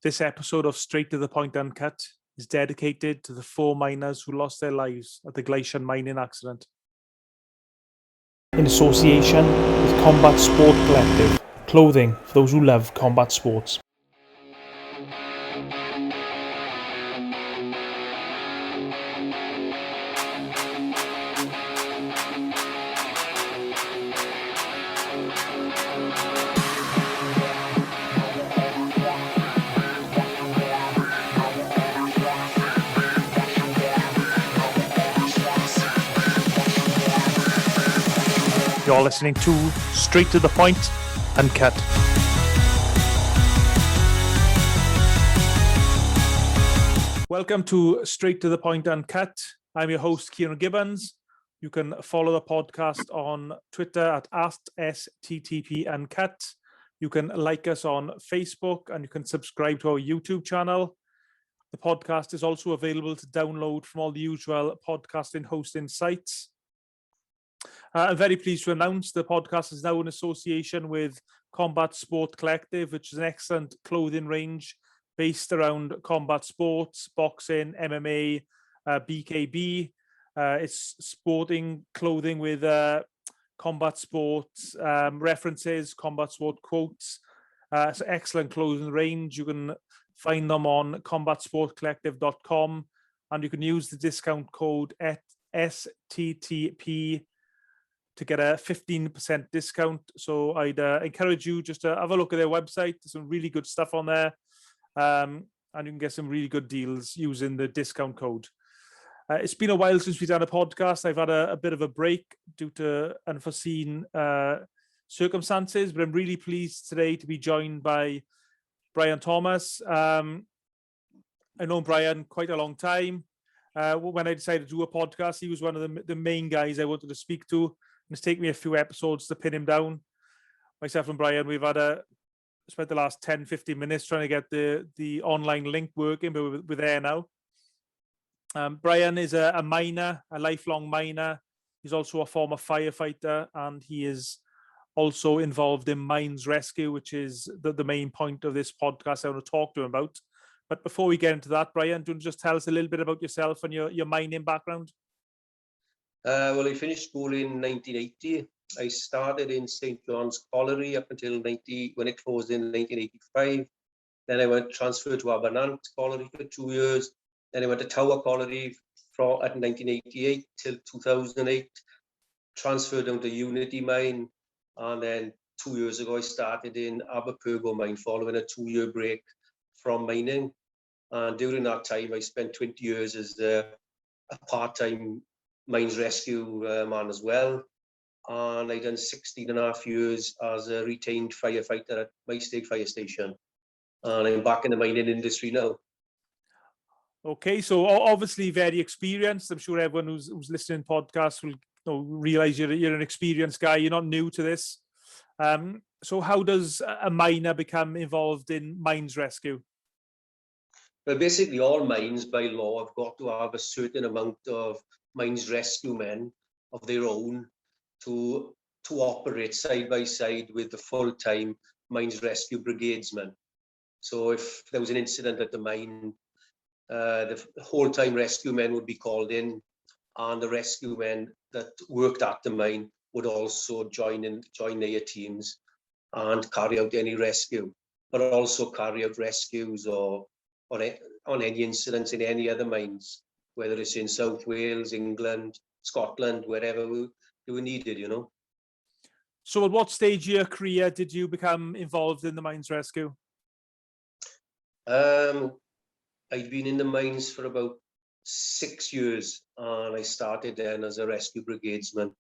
This episode of Straight to the Point Uncut is dedicated to the 4 miners who lost their lives at the Gleision mining accident. In association with Combat Sport Collective, clothing for those who love combat sports. You're listening to Straight to the Point Uncut. Welcome to Straight to the Point Uncut. I'm your host, Kieran Gibbons. You can follow the podcast on Twitter at @STTPUncut. You can like us on Facebook and you can subscribe to our YouTube channel. The podcast is also available to download from all the usual podcasting hosting sites. I'm very pleased to announce the podcast is now in association with Combat Sport Collective, which is an excellent clothing range based around combat sports, boxing, MMA, BKB. It's sporting clothing with combat sports references, combat sport quotes. It's an excellent clothing range. You can find them on combatsportcollective.com and you can use the discount code STTP to get a 15% discount. So I'd encourage you just to have a look at their website. There's some really good stuff on there. And you can get some really good deals using the discount code. It's been a while since we've done a podcast. I've had a bit of a break due to unforeseen circumstances, but I'm really pleased today to be joined by Brian Thomas. I've known Brian quite a long time. When I decided to do a podcast, he was one of the main guys I wanted to speak to. It's taken me a few episodes to pin him down. Myself and Brian, we've spent the last 10-15 minutes trying to get the online link working, but we're there now. Brian is a miner, a lifelong miner. He's also a former firefighter, and he is also involved in mines rescue, which is the main point of this podcast I want to talk to him about. But before we get into that, Brian, do you want to just tell us a little bit about yourself and your mining background? Well, I finished school in 1980. I started in St. John's Colliery up until when it closed in 1985. Then I went transferred to Abernant Colliery for 2 years. Then I went to Tower Colliery at 1988 till 2008. Transferred down to Unity Mine, and then 2 years ago I started in Aberpergo Mine following a 2-year break from mining. And during that time, I spent 20 years as a part-time mines rescue man as well. And I done 16 and a half years as a retained firefighter at my state fire station. And I'm back in the mining industry now. Okay, so obviously very experienced. I'm sure everyone who's listening to podcasts will realize you're an experienced guy. You're not new to this. So how does a miner become involved in mines rescue? Well, basically all mines by law have got to have a certain amount of mines rescue men of their own to operate side by side with the full-time mines rescue bridesmen. So if there was an incident at the mine, the whole-time rescue men would be called in, and the rescue men that worked at the mine would also join their teams and carry out any rescue, but also carry out rescues or on any incidents in any other mines, whether it's in South Wales, England, Scotland, wherever they were needed, you know. So at what stage of your career did you become involved in the mines rescue? I'd been in the mines for about 6 years, and I started then as a rescue bridesman.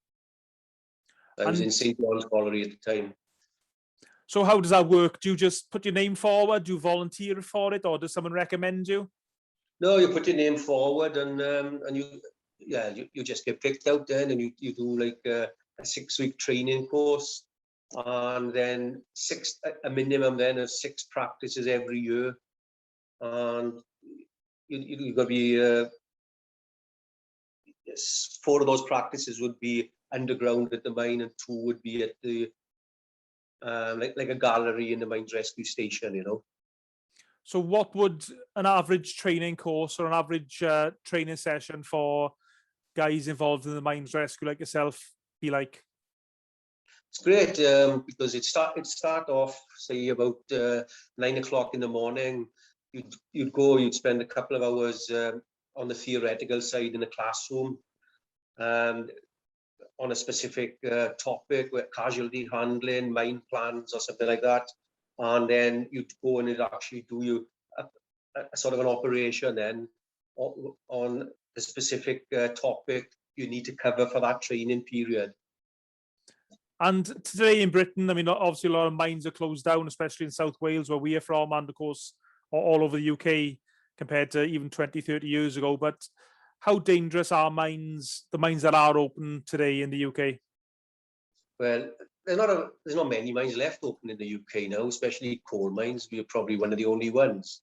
I was in St. John's Colliery at the time. So how does that work? Do you just put your name forward? Do you volunteer for it, or does someone recommend you? No, you put your name forward, and you just get picked out then, and you do like a 6-week training course, and then a minimum then of 6 practices every year, and you got to be 4 of those practices would be underground at the mine, and 2 would be at the like a gallery in the mines rescue station, you know. So what would an average training course or an average training session for guys involved in the mines rescue like yourself be like? It's great because it start off, say, about 9 o'clock in the morning. You'd spend a couple of hours on the theoretical side in the classroom, on a specific topic, with casualty handling, mine plans, or something like that. And then you'd go and actually do a sort of an operation then on a specific topic you need to cover for that training period. And today in Britain, I mean, obviously a lot of mines are closed down, especially in South Wales, where we are from, and of course, all over the UK compared to even 20, 30 years ago. But how dangerous are mines, the mines that are open today in the UK? Well, there's not many mines left open in the UK now, especially coal mines. We're probably one of the only ones.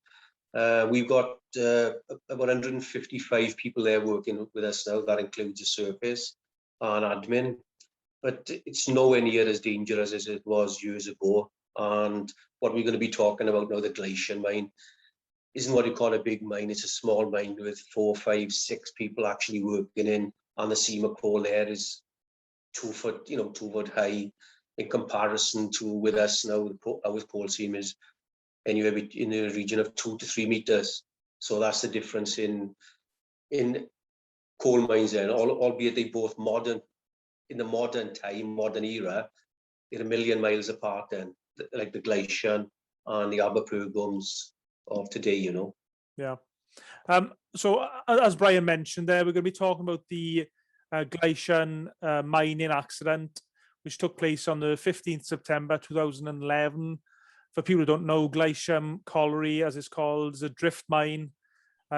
We've got about 155 people there working with us now. That includes the surface and admin. But it's nowhere near as dangerous as it was years ago. And what we're going to be talking about now, the Glacier mine, isn't what you call a big mine. It's a small mine with 4, 5, 6 people actually working in. And the seam of coal there is 2 foot, 2 foot high in comparison to with us now. Our coal seam is anywhere in the region of 2 to 3 meters. So that's the difference in coal mines then, albeit they both modern. In the modern time, modern era, they're a million miles apart then, like the Gleision and the Aberpergums of today, Yeah. So as Brian mentioned there, we're going to be talking about the Gleision mining accident, which took place on the 15th September 2011. For people who don't know, Gleision Colliery, as it's called, is a drift mine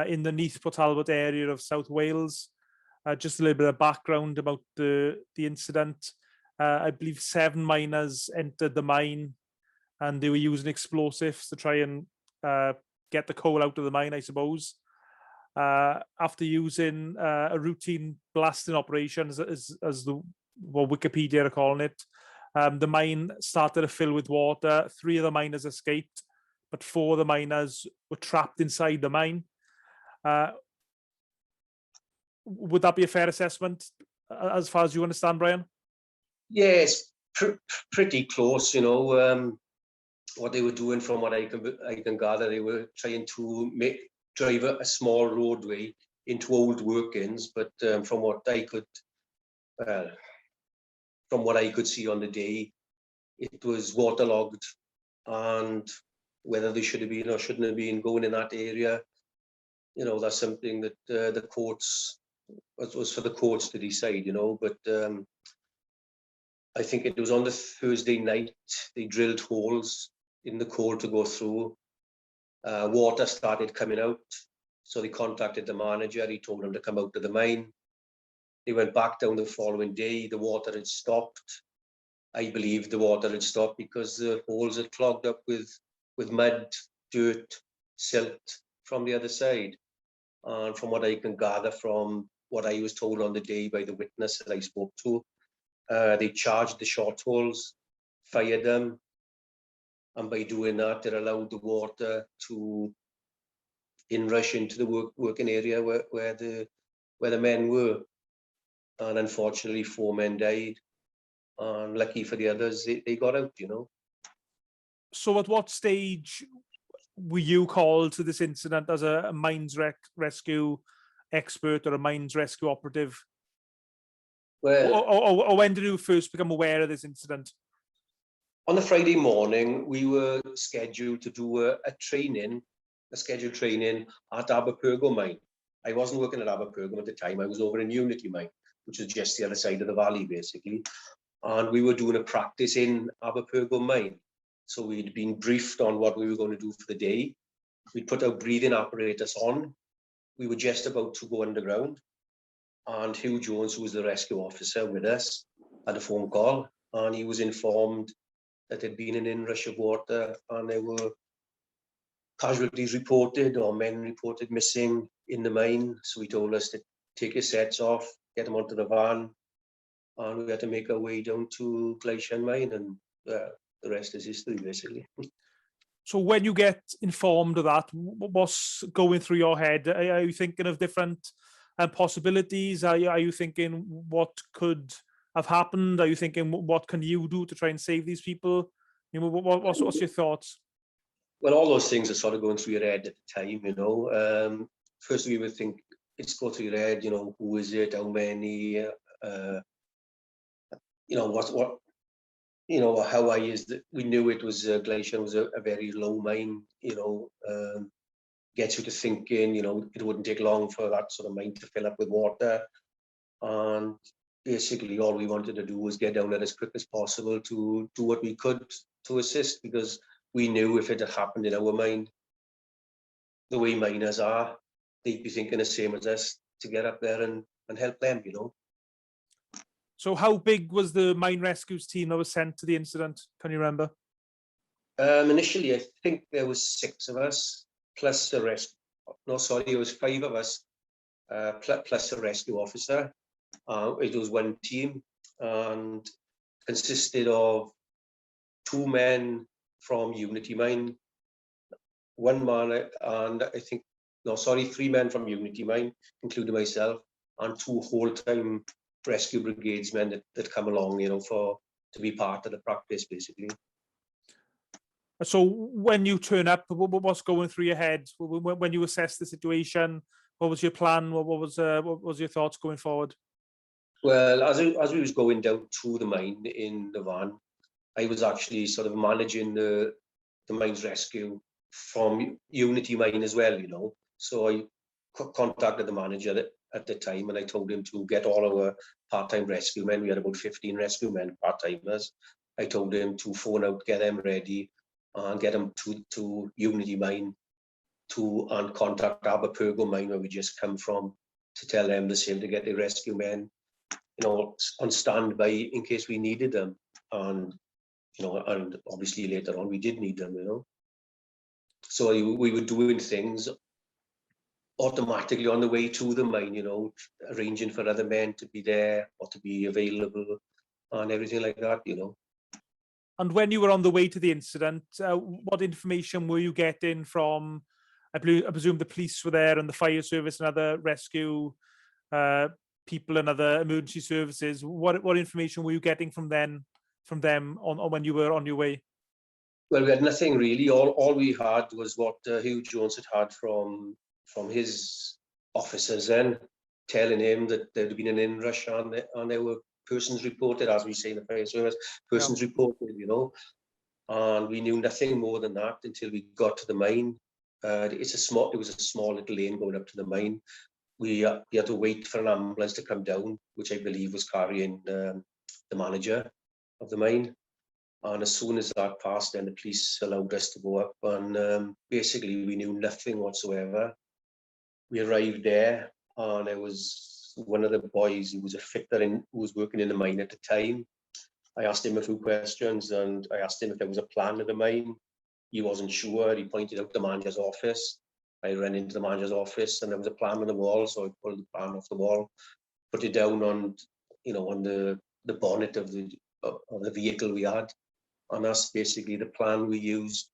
in the Neath Port Talbot area of South Wales. Just a little bit of background about the incident. I believe 7 miners entered the mine and they were using explosives to try and get the coal out of the mine, I suppose. After using a routine blasting operation, as what Wikipedia are calling it, the mine started to fill with water. 3 of the miners escaped, but 4 of the miners were trapped inside the mine. Would that be a fair assessment, as far as you understand, Brian? Yes, pretty close. What they were doing, from what I can gather, they were trying to drive a small roadway into old workings. But from what I could see on the day, it was waterlogged, and whether they should have been or shouldn't have been going in that area, that's something that the courts. It was for the courts to decide, but I think it was on the Thursday night, they drilled holes in the coal to go through. Water started coming out, so they contacted the manager. He told them to come out of the mine. They went back down the following day. The water had stopped. I believe the water had stopped because the holes had clogged up with mud, dirt, silt from the other side. And from what I can gather from what I was told on the day by the witness that I spoke to, they charged the short holes, fired them, and by doing that, they allowed the water to inrush into the working area where the men were. And unfortunately, 4 men died. And lucky for the others, they got out, So at what stage were you called to this incident as a mines rescue expert or a mines rescue operative? Well, or when did you first become aware of this incident? On the Friday morning, we were scheduled to do a scheduled training at Aberpergo mine. I wasn't working at Aberpergo at the time. I was over in Unity mine, which was just the other side of the valley, basically. And we were doing a practice in Aberpergo mine. So we'd been briefed on what we were going to do for the day. We'd put our breathing apparatus on. We were just about to go underground. And Hugh Jones, who was the rescue officer with us, had a phone call, and he was informed that there'd been an inrush of water and there were casualties reported or men reported missing in the mine. So he told us to take his sets off, get them onto the van, and we had to make our way down to Gleision mine, and the rest is history, basically. So when you get informed of that, what's going through your head? Are you thinking of different possibilities? Are you thinking what could have happened? Are you thinking what can you do to try and save these people? You know, what's your thoughts? Well, all those things are sort of going through your head at the time, you know. First you would think, it's go through your head, you know, who is it, how many, you know, what, you know, how high is that? We knew it was Glacier was a very low mine, you know, gets you to thinking, you know, it wouldn't take long for that sort of mine to fill up with water. And basically all we wanted to do was get down there as quick as possible to do what we could to assist, because we knew if it had happened in our mine, the way miners are, they'd be thinking the same as us, to get up there and help them, you know. So how big was the mine rescues team that was sent to the incident? Can you remember? Initially, I think there was 6 of us, plus the rest. No, sorry, it was 5 of us, plus a rescue officer. It was one team and consisted of 2 men from Unity Mine, 1 man, and I think, no, sorry, 3 men from Unity Mine, including myself, and 2 whole-time rescue brigades men that come along, you know, to be part of the practice, basically. So when you turn up, what's going through your head when you assess the situation? What was your plan? What was your thoughts going forward? Well, as we was going down to the mine in the van, I was actually sort of managing the mine's rescue from Unity Mine as well, you know. So I contacted the manager at the time, and I told him to get all our part-time rescue men. We had about 15 rescue men, part-timers. I told him to phone out, get them ready, and get them to Unity Mine and contact Aberpergo Mine, where we just come from, to tell them the same, to get the rescue men, you know, on standby in case we needed them. And, you know, and obviously later on we did need them, you know. So we were doing things automatically on the way to the mine, you know, arranging for other men to be there or to be available and everything like that, you know. And when you were on the way to the incident, what information were you getting from, I presume the police were there and the fire service and other rescue people and other emergency services? What information were you getting from them on when you were on your way? Well, we had nothing really. All we had was what Hugh Jones had from his officers then, telling him that there had been an inrush and there were persons reported, as we say in the fire service, persons reported, you know. And we knew nothing more than that until we got to the mine. It was a small little lane going up to the mine. We had to wait for an ambulance to come down, which I believe was carrying the manager of the mine. And as soon as that passed, then the police allowed us to go up, and basically we knew nothing whatsoever. We arrived there, and it was one of the boys who was a fitter who was working in the mine at the time. I asked him a few questions, and I asked him if there was a plan of the mine. He wasn't sure. He pointed out the manager's office. I ran into the manager's office, and there was a plan on the wall, so I pulled the plan off the wall, put it down on, you know, on the bonnet of the vehicle we had. And that's basically the plan we used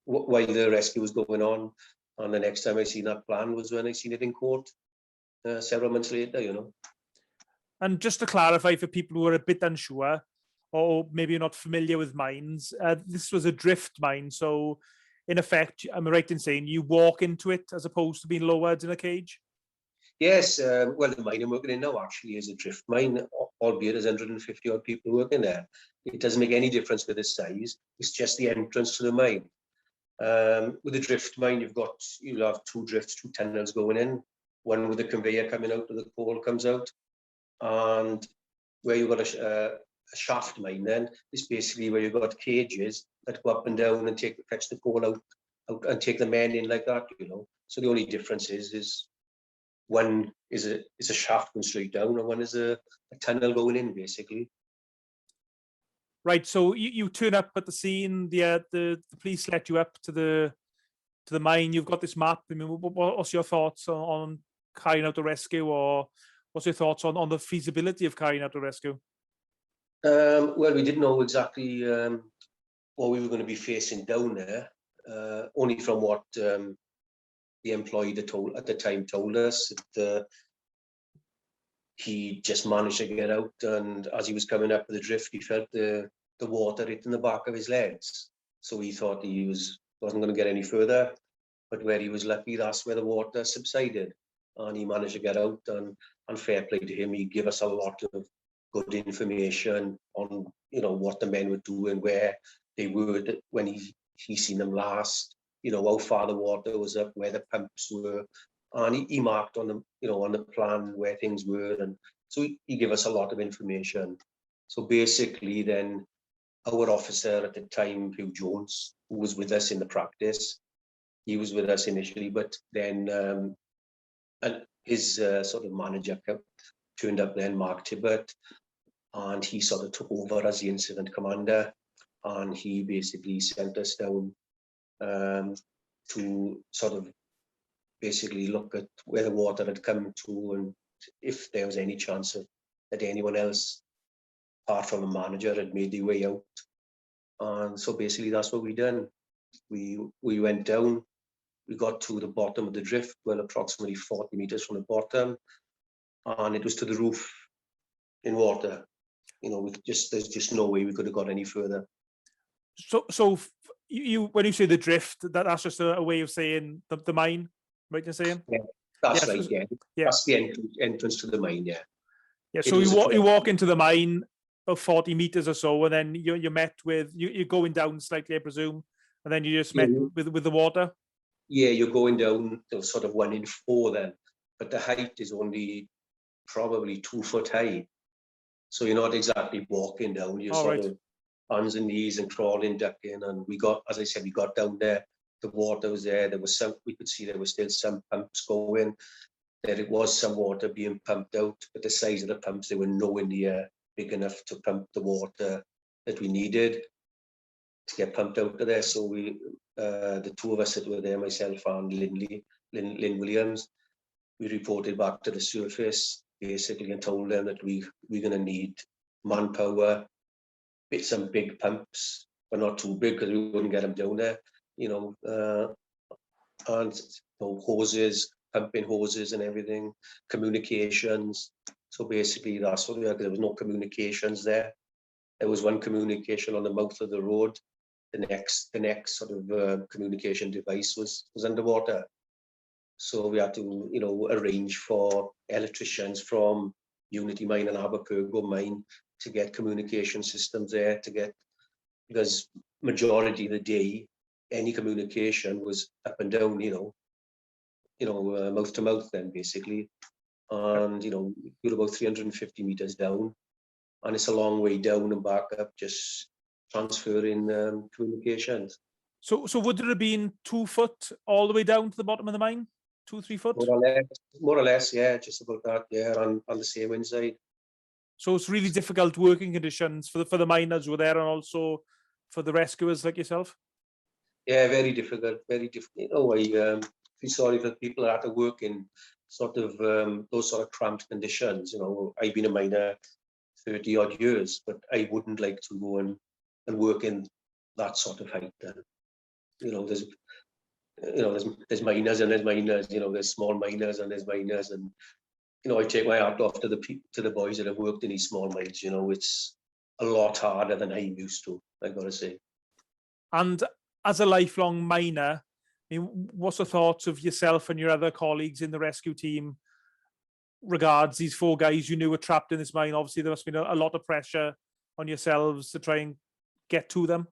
while the rescue was going on. And the next time I seen that plan was when I seen it in court several months later, you know. And just to clarify for people who are a bit unsure, or maybe not familiar with mines, this was a drift mine. So in effect, am I right in saying you walk into it as opposed to being lowered in a cage? Yes, well, the mine I'm working in now actually is a drift mine, albeit there's 150 odd people working there. It doesn't make any difference with the size. It's just the entrance to the mine. With the drift mine, you'll have 2 drifts, 2 tunnels going in. One with the conveyor coming out, where the coal comes out, and where you've got a shaft mine. Then it's basically where you've got cages that go up and down and fetch the coal out and take the men in like that, you know. So the only difference is one is a shaft going straight down, and one is a tunnel going in, basically. Right. So you turn up at the scene. The police let you up to the mine. You've got this map. I mean, what's your thoughts on carrying out the rescue, or what's your thoughts on the feasibility of carrying out the rescue? Well, we didn't know exactly what we were going to be facing down there, only from what the employee at the time told us. He just managed to get out, and as he was coming up the drift, he felt the water hitting the back of his legs. So he thought he wasn't going to get any further, but where he was lucky, that's where the water subsided, and he managed to get out. And fair play to him, he gave us a lot of good information on what the men were doing, where they were when he seen them last, how far the water was up, where the pumps were, and he marked on the on the plan where things were, and so he gave us a lot of information. So basically, then our officer at the time, Hugh Jones, who was with us in the practice, he was with us initially, but then and his sort of manager turned up then, Mark Tibbert, and he sort of took over as the incident commander, and he basically sent us down to sort of basically look at where the water had come to and if there was any chance of that anyone else apart from the manager had made their way out. And so basically that's what we done. We went down, we got to the bottom of the drift, well, approximately 40 meters from the bottom, and it was to the roof in water. There's just no way we could have got any further. So you when you say the drift, that's just a way of saying the mine, right? You're saying? Yeah, that's right. So, yeah, that's the entrance to the mine. Yeah. Yeah. So you walk into the mine about 40 meters or so, and then you're met with you're going down slightly, I presume, and then you just met with the water. Yeah, you're going down sort of 1 in 4 then, but the height is only probably 2 foot high, so you're not exactly walking down. You're sort of hands and knees and crawling, ducking, and we got, as I said, we got down there. The water was there. There was some. We could see there was still some pumps going. There was some water being pumped out, but the size of the pumps, they were nowhere near big enough to pump the water that we needed to get pumped out of there. So we, the two of us that were there, myself and Lynn Williams, we reported back to the surface basically and told them that we're going to need manpower, some big pumps, but not too big because we wouldn't get them down there, and hoses, pumping hoses and everything, communications. So basically that's what we had. There was no communications there. There was one communication on the mouth of the road. The next sort of communication device was underwater. So we had to, arrange for electricians from Unity Mine and Aberpergo Mine to get communication systems there because majority of the day, any communication was up and down, mouth to mouth then basically. And, we're about 350 meters down, and it's a long way down and back up, just transferring communications. So would there have been 2 foot all the way down to the bottom of the mine? 2-3 foot? More or less, yeah, just about that, yeah, on the same inside. So it's really difficult working conditions for the miners who were there and also for the rescuers like yourself? Yeah, very difficult, very difficult. I feel sorry for people that have to work in sort of those sort of cramped conditions. I've been a miner 30 odd years, but I wouldn't like to go and work in that sort of height. There's miners and there's miners, there's small miners and there's miners, and I take my hat off to the boys that have worked in these small mines. It's a lot harder than I'm used to, I gotta say. And as a lifelong miner, I mean, what's the thoughts of yourself and your other colleagues in the rescue team regards these 4 guys you knew were trapped in this mine? Obviously, there must have been a lot of pressure on yourselves to try and get to them.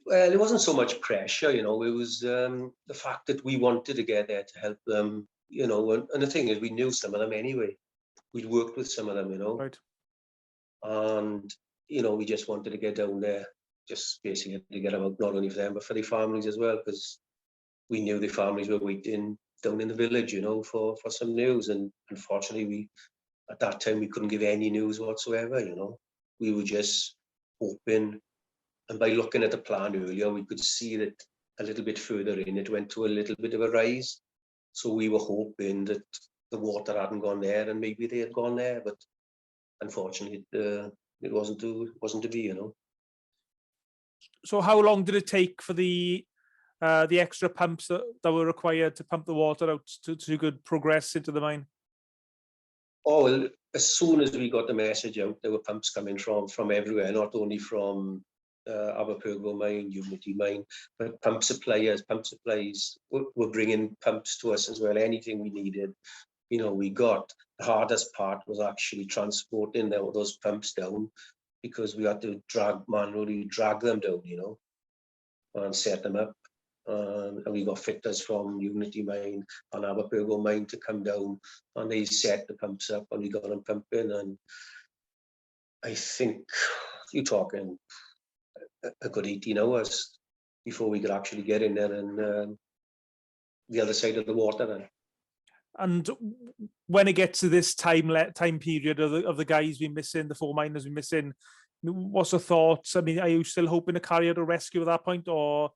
Well, it wasn't so much pressure, it was the fact that we wanted to get there to help them, and the thing is, we knew some of them anyway. We'd worked with some of them, Right. And, we just wanted to get down there, just basically to get them out, not only for them, but for their families as well, because we knew their families were waiting down in the village, for some news. And unfortunately, at that time, we couldn't give any news whatsoever, We were just hoping. And by looking at the plan earlier, we could see that a little bit further in, it went to a little bit of a rise. So we were hoping that the water hadn't gone there, and maybe they had gone there, but unfortunately, it wasn't to be, So how long did it take for the extra pumps that were required to pump the water out to good progress into the mine? Oh, well, as soon as we got the message out, there were pumps coming from everywhere, not only from Aberpergo mine, Unity mine, but pump supplies were bringing pumps to us as well. Anything we needed, we got. The hardest part was actually transporting those pumps down, because we had to manually drag them down, and set them up. And we got fitters from Unity mine and Aberpergo mine to come down, and they set the pumps up, and we got them pumping. And I think you're talking a good 18 hours before we could actually get in there and the other side of the water. Then. And when it gets to this time period of the guys we missing, the 4 miners we missing, what's the thoughts? I mean, are you still hoping to carry out a rescue at that point, or?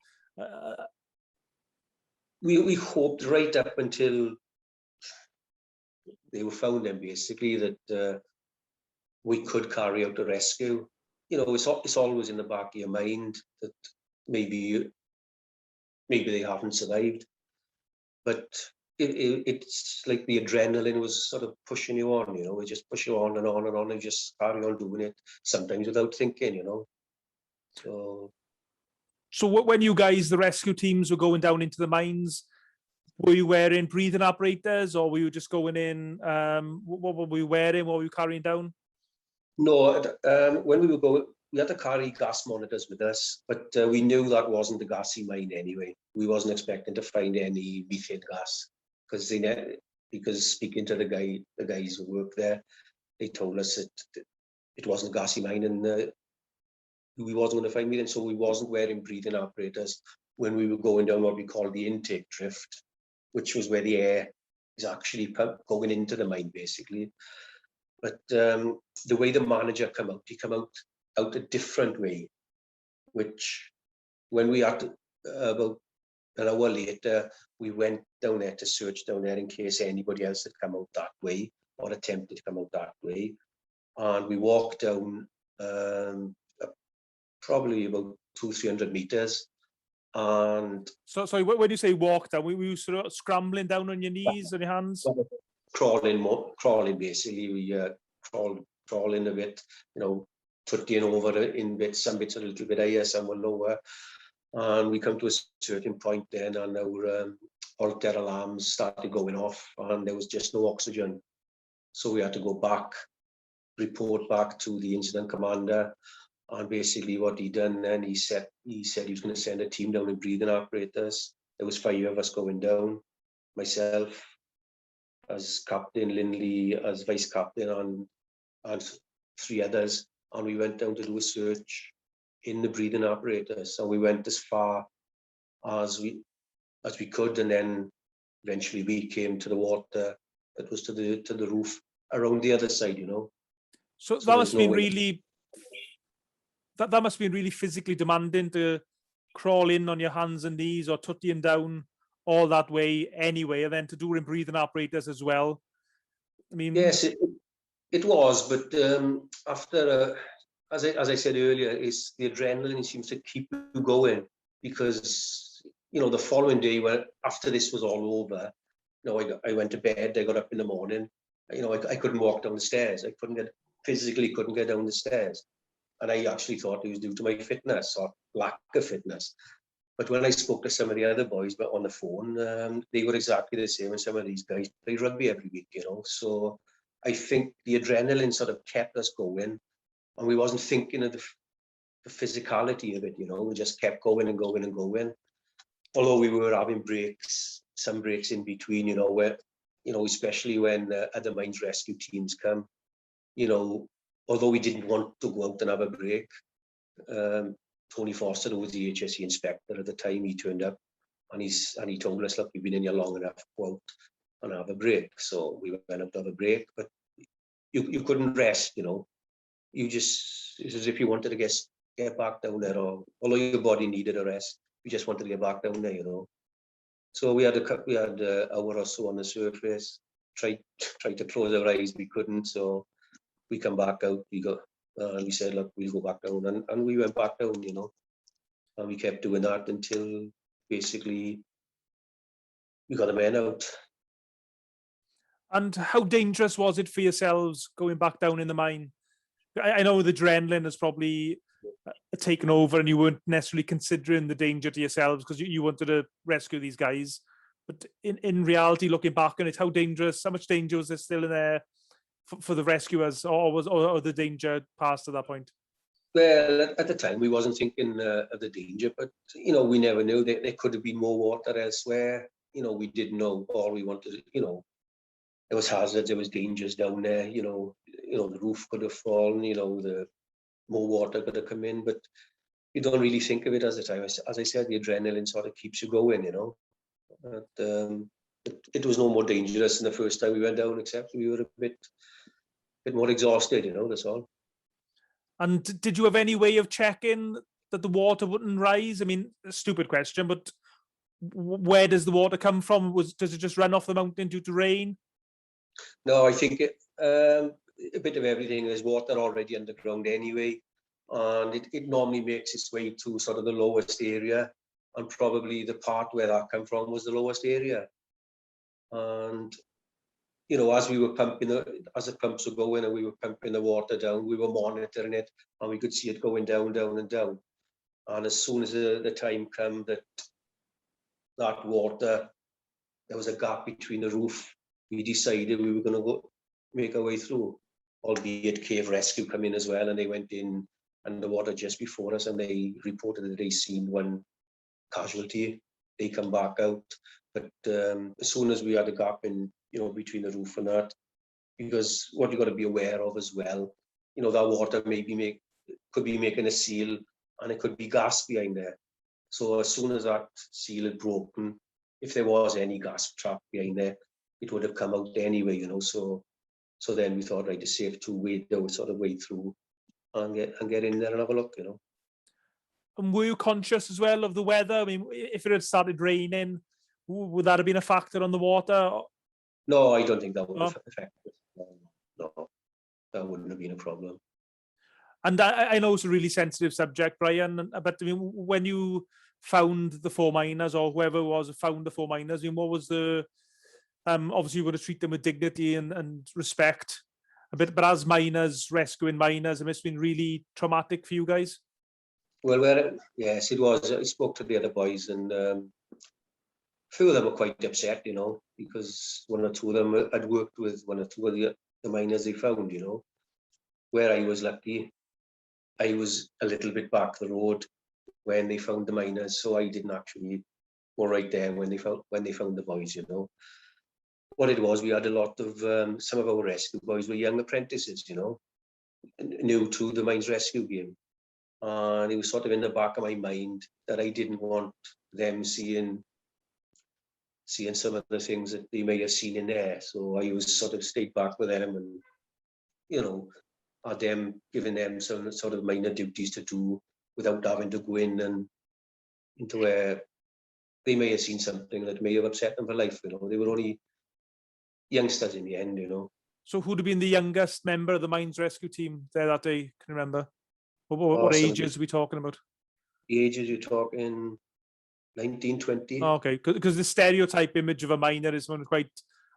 We hoped right up until they were found, then basically that we could carry out a rescue. It's always in the back of your mind that maybe they haven't survived, but it's like the adrenaline was sort of pushing you on. We just push you on and on and on, and just carry on doing it, sometimes without thinking. So when you guys, the rescue teams, were going down into the mines, were you wearing breathing apparatus, or were you just going in? What were we wearing? What were you carrying down? No, when we were going, we had to carry gas monitors with us, but we knew that wasn't a gassy mine anyway. We wasn't expecting to find any methane gas, because speaking to the guys who work there, they told us that it wasn't a gassy mine, and we wasn't going to find methane, so we wasn't wearing breathing apparatus when we were going down what we call the intake drift, which was where the air is actually going into the mine, basically. But the way the manager he came out a different way, which when we had about an hour later, we went down there to search down there in case anybody else had come out that way or attempted to come out that way. And we walked down probably about 200-300 meters. And sorry, when you say walk down, were you sort of scrambling down on your knees, on your hands? Crawling basically. We crawling a bit, tutting over in bits, some bits a little bit higher, some were lower. And we come to a certain point then, and our alter alarms started going off, and there was just no oxygen. So we had to go back, report back to the incident commander. And basically what he done then, he said he was going to send a team down with breathing apparatus. There was 5 of us going down, myself as captain, Lindley as vice captain, and 3 others. And we went down to do a search in the breathing apparatus. And we went as far as we could, and then eventually we came to the water that was to the roof around the other side, So that must have been really... That must have been really physically demanding, to crawl in on your hands and knees or tutting down all that way anyway, and then to do in breathing apparatus as well. I mean, yes, it was, but after, as I said earlier, is the adrenaline seems to keep you going, because the following day, after this was all over, I went to bed. I got up in the morning. I couldn't walk down the stairs. I physically couldn't get down the stairs. And I actually thought it was due to my fitness or lack of fitness. But when I spoke to some of the other boys but on the phone, they were exactly the same as some of these guys play rugby every week, So I think the adrenaline sort of kept us going, and we wasn't thinking of the physicality of it, We just kept going and going and going. Although we were having breaks, some breaks in between, where, especially when other mines rescue teams come, although we didn't want to go out and have a break, Tony Foster, who was the HSE inspector at the time, he turned up and he told us, look, you've been in here long enough, go out and have a break. So we went out to have a break, but you couldn't rest, You just, it's as if you wanted to get back down there, or although your body needed a rest, you just wanted to get back down there, So we had an hour or so on the surface, tried to close our eyes, we couldn't, so we come back out, we said, look, we'll go back down, and we went back down, And we kept doing that until basically we got the men out. And how dangerous was it for yourselves going back down in the mine? I know the adrenaline has probably taken over and you weren't necessarily considering the danger to yourselves because you wanted to rescue these guys. But in reality, looking back on it, how much danger was there still in there for the rescuers, or the danger passed at that point? Well, at the time, we wasn't thinking of the danger, but, we never knew. There could have been more water elsewhere. We didn't know. All we wanted, there was hazards, there was dangers down there, the roof could have fallen, the more water could have come in, but you don't really think of it as a time. As I said, the adrenaline sort of keeps you going, But, it was no more dangerous than the first time we went down, except we were a bit more exhausted, that's all. And did you have any way of checking that the water wouldn't rise? I mean, a stupid question, but where does the water come from? Does it just run off the mountain due to rain? No, I think a bit of everything. There's water already underground anyway, and it normally makes its way to sort of the lowest area, and probably the part where that came from was the lowest area. And as we were pumping, as the pumps were going and we were pumping the water down, we were monitoring it, and we could see it going down, down and down. And as soon as the time came that water, there was a gap between the roof, we decided we were going to make our way through, albeit Cave Rescue come in as well, and they went in underwater just before us, and they reported that they seen one casualty. They come back out, but as soon as we had a gap in, between the roof and that, because what you got to be aware of as well, that water could be making a seal, and it could be gas behind there. So as soon as that seal had broken, if there was any gas trapped behind there, it would have come out anyway, So then we thought, right, it's safe to wade through and get in there and have a look, And were you conscious as well of the weather? I mean, if it had started raining, would that have been a factor on the water? No, I don't think that would have affected it. No, that wouldn't have been a problem. And I know it's a really sensitive subject, Brian, but I mean, when you found the 4 miners, or whoever it was found the 4 miners, what was the, obviously you were to treat them with dignity and respect, but as miners, rescuing miners, it must have been really traumatic for you guys. Well, yes, it was. I spoke to the other boys, and a few of them were quite upset, because 1 or 2 of them had worked with 1 or 2 of the miners they found, Where I was lucky, I was a little bit back the road when they found the miners, so I didn't actually go right there when they found the boys, What it was, we had a lot of some of our rescue boys were young apprentices, new to the mines rescue game, and it was sort of in the back of my mind that I didn't want them seeing some of the things that they may have seen in there. So I was sort of stayed back with them, and had them giving them some sort of minor duties to do without having to go in and into where they may have seen something that may have upset them for life. They were only youngsters in the end. So who'd have been the youngest member of the mines rescue team there that day? Can you remember? What ages are we talking about? The ages you're talking 19, 20. Oh, okay, because the stereotype image of a miner is one quite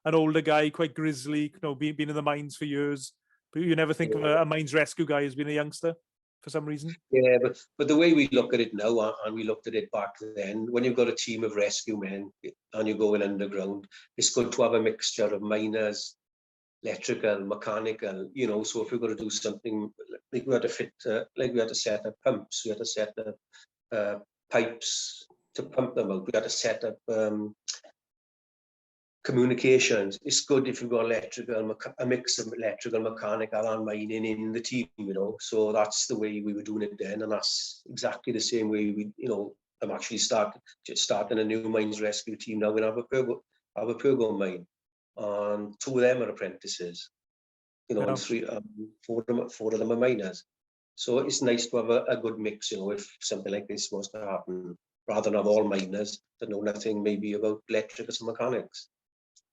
an older guy, quite grizzly, been in the mines for years. But you never think of a mines rescue guy as being a youngster for some reason. Yeah, but the way we look at it now, and we looked at it back then, when you've got a team of rescue men and you're going underground, it's good to have a mixture of miners, electrical, mechanical, so if we're going to do something, like we had to set up pumps, we had to set up pipes to pump them out, we had to set up communications. It's good if you've got a mix of electrical, mechanical and mining in the team, so that's the way we were doing it then, and that's exactly the same way I'm actually starting a new mines rescue team now in Aberpurgo mine, and 2 of them are apprentices, and 4 of them are miners. So it's nice to have a good mix, if something like this was to happen, rather than have all miners that know nothing maybe about electrics and mechanics.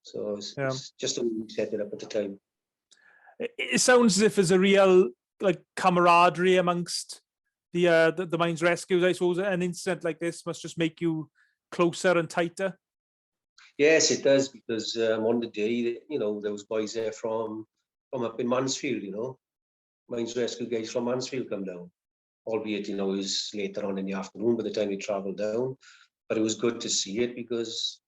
So it's just the way we set it up at the time. It sounds as if there's a real camaraderie amongst the mines rescues? I suppose an incident like this must just make you closer and tighter. Yes, it does, because on the day, there was boys there from up in Mansfield, mines rescue guys from Mansfield come down, albeit, it was later on in the afternoon by the time we travelled down. But it was good to see it, because,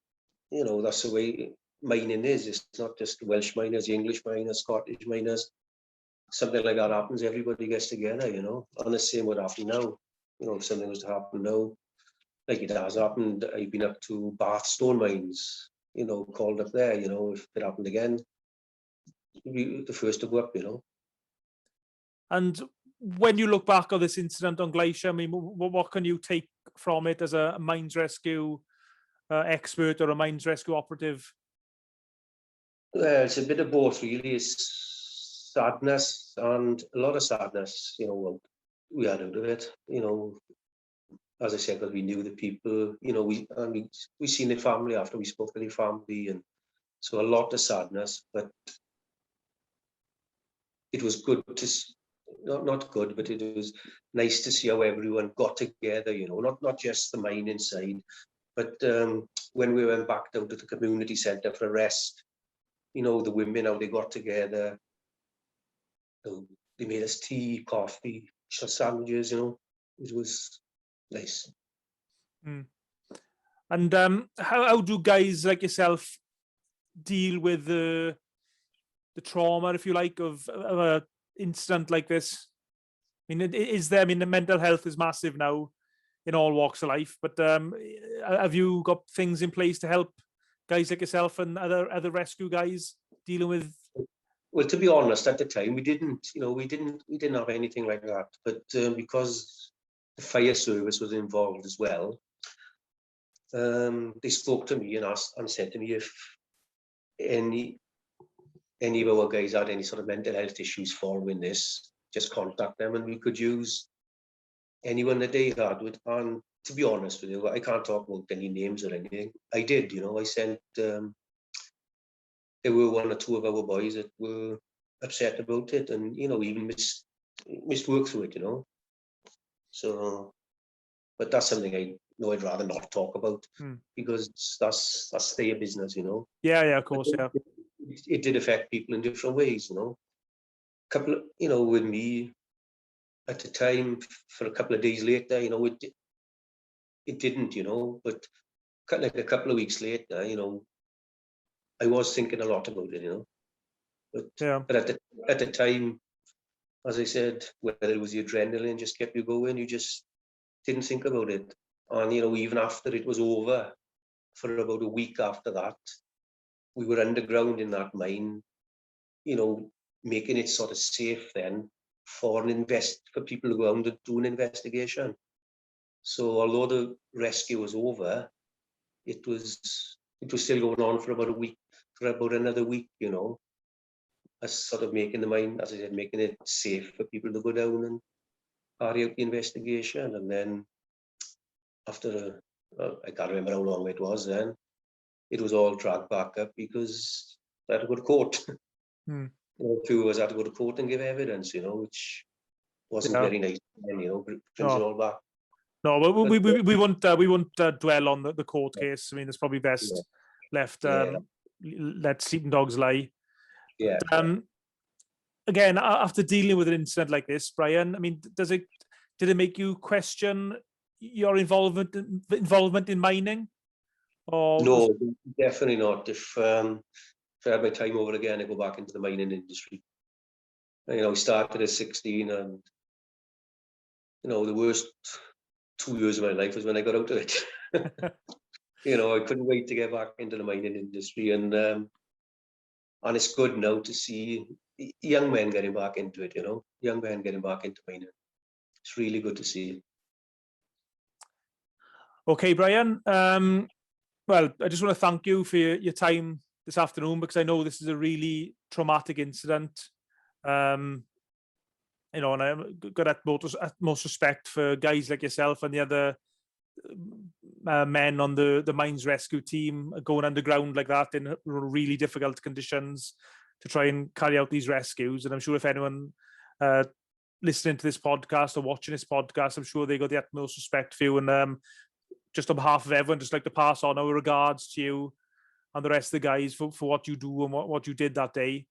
that's the way mining is. It's not just Welsh miners, the English miners, Scottish miners. Something like that happens, everybody gets together, and the same would happen now. If something was to happen now, like it has happened, I've been up to Bath stone mines, called up there, if it happened again, you'd be the first to go up, And when you look back on this incident on Glacier, I mean, what can you take from it as a mines rescue expert or a mines rescue operative? Well, it's a bit of both, really. It's sadness, and a lot of sadness, we had out of it, as I said, because we knew the people, we seen the family after we spoke to the family, and so a lot of sadness. But it was good to, not good, but it was nice to see how everyone got together, not just the mine inside, but when we went back down to the community centre for a rest, the women, how they got together, they made us tea, coffee, sandwiches, it was nice. And how do guys like yourself deal with the trauma, if you like, of an incident like this? I mean, the mental health is massive now in all walks of life, but have you got things in place to help guys like yourself and other rescue guys dealing with? Well, to be honest, at the time we didn't have anything like that. But because the fire service was involved as well, they spoke to me and asked and said to me if any of our guys had any sort of mental health issues following this, just contact them, and we could use anyone that they had with. And to be honest with you, I can't talk about any names or anything. I did, I sent. There were one or two of our boys that were upset about it, and even missed work through it, So, but that's something I'd rather not talk about, because that's their business, Yeah, of course, yeah. It did affect people in different ways, Couple of, with me at the time, for a couple of days later, it didn't, but like a couple of weeks later, I was thinking a lot about it, but at the time, as I said, whether it was the adrenaline just kept you going, you just didn't think about it. And even after it was over, for about a week after that, we were underground in that mine, making it sort of safe then for people to go out and do an investigation. So although the rescue was over, it was still going on for about a week, for about another week, as sort of making the mine, as I said, making it safe for people to go down and carry out the investigation. And then after, I can't remember how long it was then, it was all dragged back up because they had to go to court. Two of us had to go to court and give evidence, which wasn't very nice. And, brings it all back. No, we won't dwell on the court case. I mean, it's probably best left let sleeping dogs lie. Yeah. But, again, after dealing with an incident like this, Brian, I mean, did it make you question your involvement in mining? Or no, definitely not. If I had my time over again, I'd go back into the mining industry. I started at 16, and the worst 2 years of my life was when I got out of it. I couldn't wait to get back into the mining industry, and it's good now to see young men getting back into it. Young men getting back into mining. It's really good to see. Okay, Brian. Well, I just want to thank you for your time this afternoon, because I know this is a really traumatic incident. And I'm got utmost respect for guys like yourself and the other men on the mines rescue team going underground like that in really difficult conditions to try and carry out these rescues. And I'm sure if anyone listening to this podcast or watching this podcast, I'm sure they got the utmost respect for you. And just on behalf of everyone, just like to pass on our regards to you and the rest of the guys for what you do and what you did that day.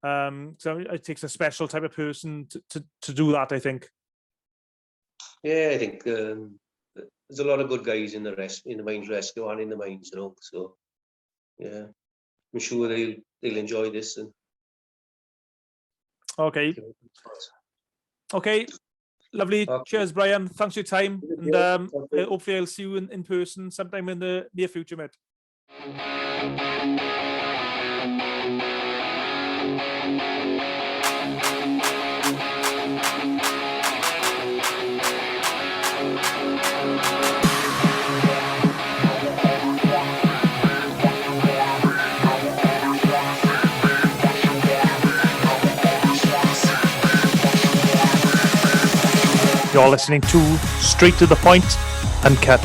So it takes a special type of person to do that, I think. Yeah, I think there's a lot of good guys in the mines rescue and in the mines, you know. So yeah, I'm sure they'll enjoy this. And okay, lovely. Okay. Cheers, Brian. Thanks for your time, and hopefully I'll see you in person sometime in the near future, mate. You're listening to Straight to the Point, Uncut.